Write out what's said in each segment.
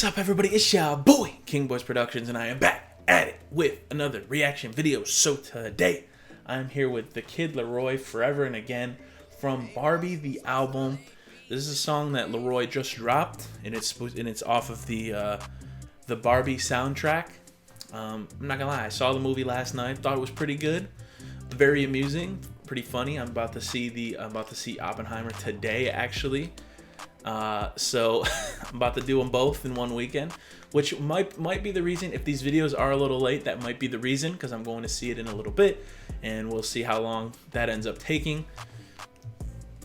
is up, everybody? It's your boy, King Boys Productions, and I am back at it with another reaction video. So today, I'm here with the kid LAROI, Forever and Again, from Barbie, the album. This is a song that LAROI just dropped, and it's off of the Barbie soundtrack. I'm not gonna lie, I saw the movie last night, thought it was pretty good, very amusing, pretty funny. I'm about to see Oppenheimer today, actually. So I'm about to do them both in one weekend, which might be the reason. If these videos are a little late, that might be the reason, because I'm going to see it in a little bit, and we'll see how long that ends up taking.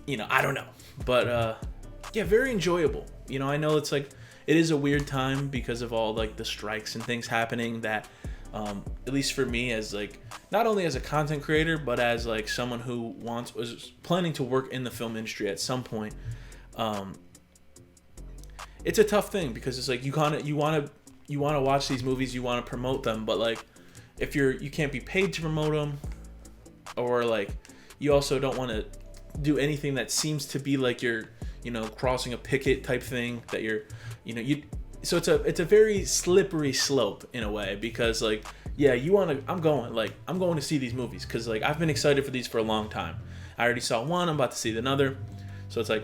You know, I don't know, but yeah, very enjoyable. You know, I know it is a weird time because of all like the strikes and things happening that at least for me, as like not only as a content creator, but as like someone who was planning to work in the film industry at some point. It's a tough thing because it's like you want to watch these movies, you want to promote them, but like if you can't be paid to promote them, or like you also don't want to do anything that seems to be like you're crossing a picket type thing, that so it's a very slippery slope in a way, because like yeah, I'm going to see these movies because like I've been excited for these for a long time. I already saw one, I'm about to see another, so it's like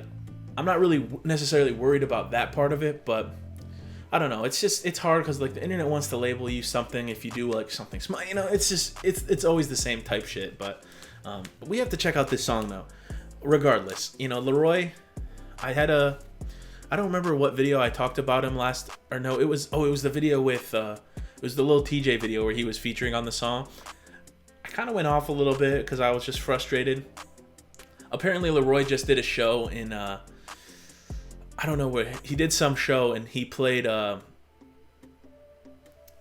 I'm not really necessarily worried about that part of it, but I don't know. It's hard because like the internet wants to label you something if you do like something small. You know, it's always the same type shit. But we have to check out this song though. Regardless, LAROI. I don't remember what video I talked about him last, or no, it was the video with it was the Lil TJ video where he was featuring on the song. I kind of went off a little bit because I was just frustrated. Apparently LAROI just did a show in I don't know where, he did some show and he played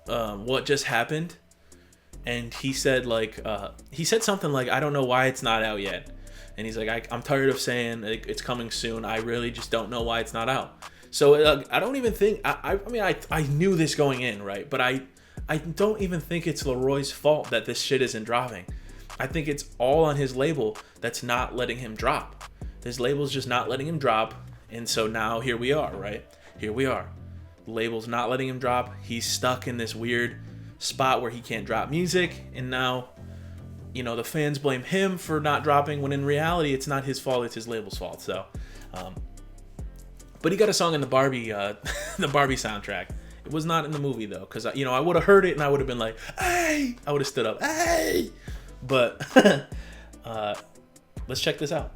What Just Happened, and he said something like, I don't know why it's not out yet, and he's like, I'm tired of saying like, it's coming soon, I really just don't know why it's not out. So I don't even think I mean I knew this going in, right, but I don't even think it's LAROI's fault that this shit isn't dropping. I think it's all on his label that's not letting him drop. His label's just not letting him drop. And so now here we are, right? Here we are. The label's not letting him drop. He's stuck in this weird spot where he can't drop music. And now, the fans blame him for not dropping, when in reality, it's not his fault. It's his label's fault. So, but he got a song in the Barbie soundtrack. It was not in the movie though. Cause I would have heard it and I would have been like, hey, I would have stood up, hey. But let's check this out.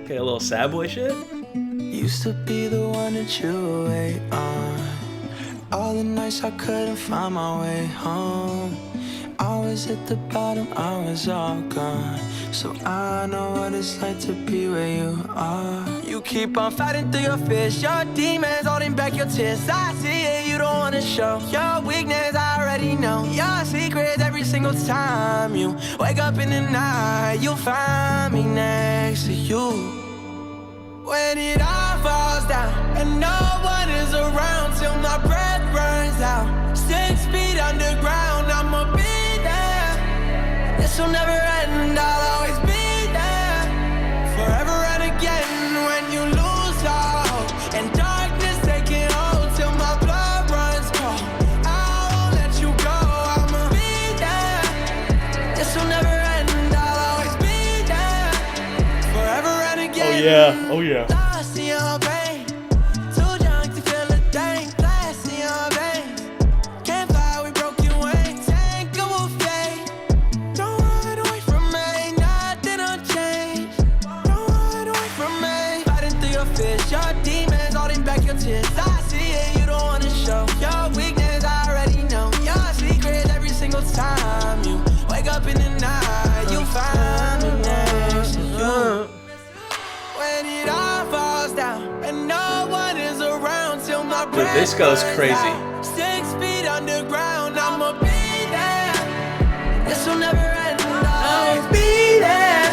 Okay, a little sad boy shit. Used to be the one that you wait on. All the nights I couldn't find my way home. I was at the bottom, I was all gone. So I know what it's like to be where you are. You keep on fighting through your fears, your demons holding back your tears. I see it, you don't wanna show your weakness, I already know your secrets. Every single time you wake up in the night, you'll find me next to you. When it all falls down and no one is around, till my breath runs out, 6 feet underground, I'ma be there. This will never end, I'll always be there. Forever and again, when you lose all and darkness taking hold, till my blood runs cold, I won't let you go, I'ma be there. This will never end, I'll always be there. Forever and again. Oh yeah, oh yeah. Lost in your vein, too young to feel a thing. Blast in your veins, can't fly with broken wings. Ain't go fade. Don't run away from me, nothing will change. Don't run away from me. Fighting through your fears, your demons holding back your tears. I see it, you don't wanna show your weakness, I already know your secrets. Every single time you wake up in the night, you'll find me next to you. When it all falls down and no one is around, till my Dude, this goes crazy. 6 feet underground, I'ma be there. This will never end, I'll always be there.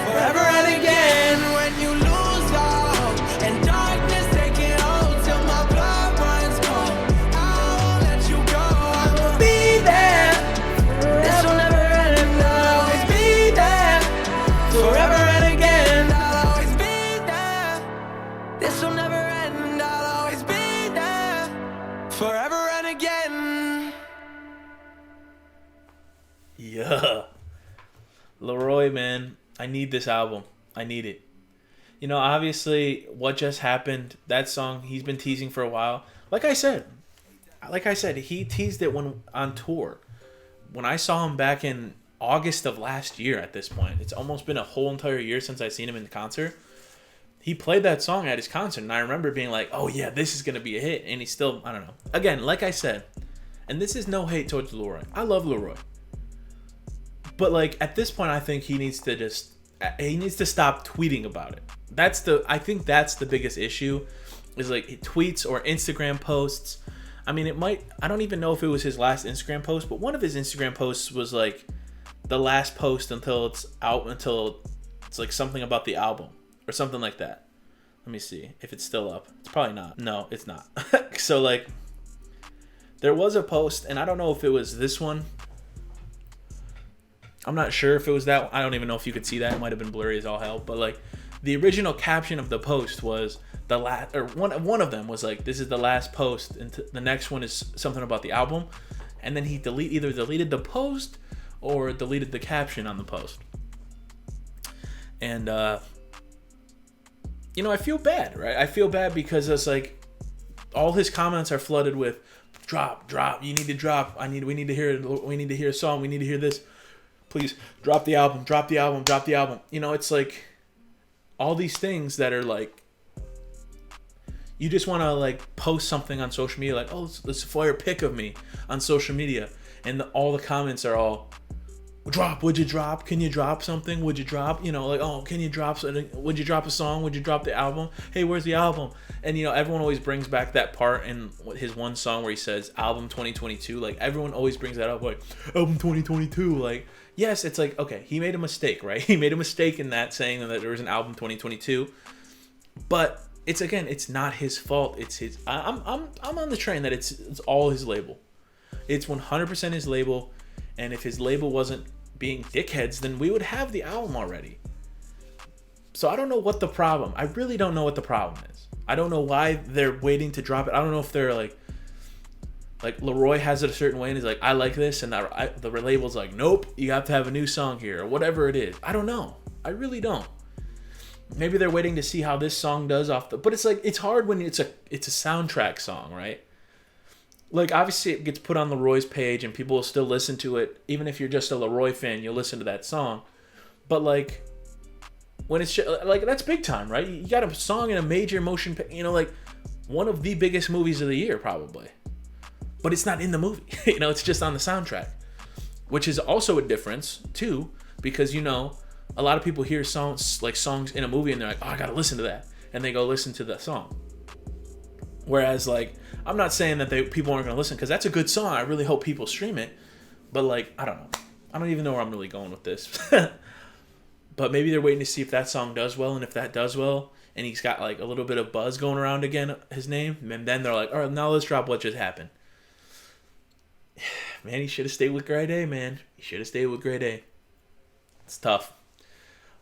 Forever and again, when you lose all and darkness taking hold, till my blood runs cold, I won't let you go, I'ma be there. This will never end, I'll always be there. Forever and again, I'll always Yeah. LAROI, man, I need this album. I need it. You know, obviously, What Just Happened, that song, he's been teasing for a while. Like I said, he teased it when on tour. When I saw him back in August of last year at this point, it's almost been a whole entire year since I seen him in the concert. He played that song at his concert, and I remember being like, oh yeah, this is going to be a hit. And he still, I don't know. Again, like I said, and this is no hate towards LAROI. I love LAROI. But like at this point, I think he needs to stop tweeting about it. I think that's the biggest issue, is like tweets or Instagram posts. I mean, I don't even know if it was his last Instagram post, but one of his Instagram posts was like the last post until it's like something about the album or something like that. Let me see if it's still up. It's probably not. No, it's not. So like there was a post, and I don't know if it was this one. I'm not sure if it was that. I don't even know if you could see that. It might have been blurry as all hell. But like the original caption of the post was the last, or one of them was like, this is the last post, and the next one is something about the album. And then he either deleted the post or deleted the caption on the post. And you know, I feel bad, right? I feel bad because it's like all his comments are flooded with drop, you need to drop. We need to hear a song. We need to hear this. Please drop the album. You know, it's like all these things that are like, you just want to like post something on social media, like, oh, let's flare a pic of me on social media, and all the comments are all, drop, would you drop? Can you drop something? Would you drop? You know, like, oh, can you drop something? Would you drop a song? Would you drop the album? Hey, where's the album? And you know, everyone always brings back that part in his one song where he says album 2022. Like everyone always brings that up, like album 2022. Like, yes, it's like, okay, he made a mistake, right? He made a mistake in that, saying that there was an album 2022, but it's not his fault. It's his. I'm on the train that it's all his label. It's 100% his label, and if his label wasn't being dickheads, then we would have the album already. So I don't know what the problem. I really don't know what the problem is. I don't know why they're waiting to drop it. I don't know if they're like LAROI has it a certain way and he's like, I like this, and the label's like, nope, you have to have a new song here, or whatever it is. I don't know. I really don't. Maybe they're waiting to see how this song does but it's like, it's hard when it's a soundtrack song, right? Like obviously it gets put on LAROI's page and people will still listen to it. Even if you're just a LAROI fan, you'll listen to that song. But like when it's like, that's big time, right? You got a song in a major motion, you know, like one of the biggest movies of the year probably. But it's not in the movie. You know, it's just on the soundtrack, which is also a difference too, because you know, a lot of people hear songs in a movie and they're like, oh, I gotta listen to that, and they go listen to the song. Whereas like, I'm not saying that people aren't gonna listen, because that's a good song. I really hope people stream it, but like, I don't know. I don't even know where I'm really going with this. But maybe they're waiting to see if that song does well, and if that does well, and he's got like a little bit of buzz going around again, his name, and then they're like, all right, now let's drop What Just Happened. Man, he should have stayed with Grade A, man. He should have stayed with Grade A. It's tough.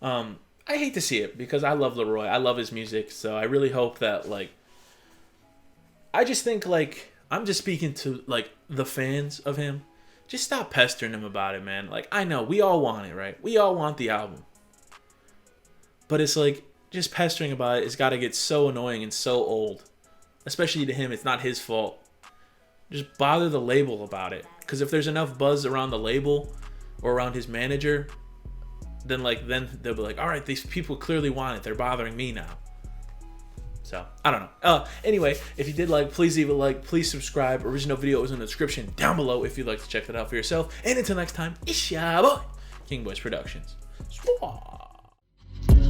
I hate to see it, because I love LAROI. I love his music, so I really hope that, like, I just think, like, I'm just speaking to, like, the fans of him. Just stop pestering him about it, man. Like, I know, we all want it, right? We all want the album. But it's like, just pestering about it has got to get so annoying and so old. Especially to him, it's not his fault. Just bother the label about it. Because if there's enough buzz around the label or around his manager, then they'll be like, all right, these people clearly want it. They're bothering me now. So, I don't know. Anyway, if you did like, please leave a like. Please subscribe. Original video is in the description down below if you'd like to check that out for yourself. And until next time, it's ya boy, King Boys Productions.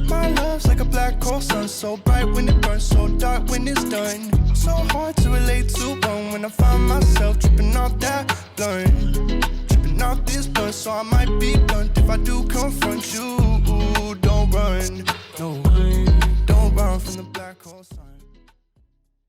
My love's like a black hole sun, so bright when it burns, so dark when it's done. So hard to relate to one when I find myself tripping off that blunt. Tripping off this blunt, so I might be blunt if I do confront you. Don't run, no, don't run from the black hole sun.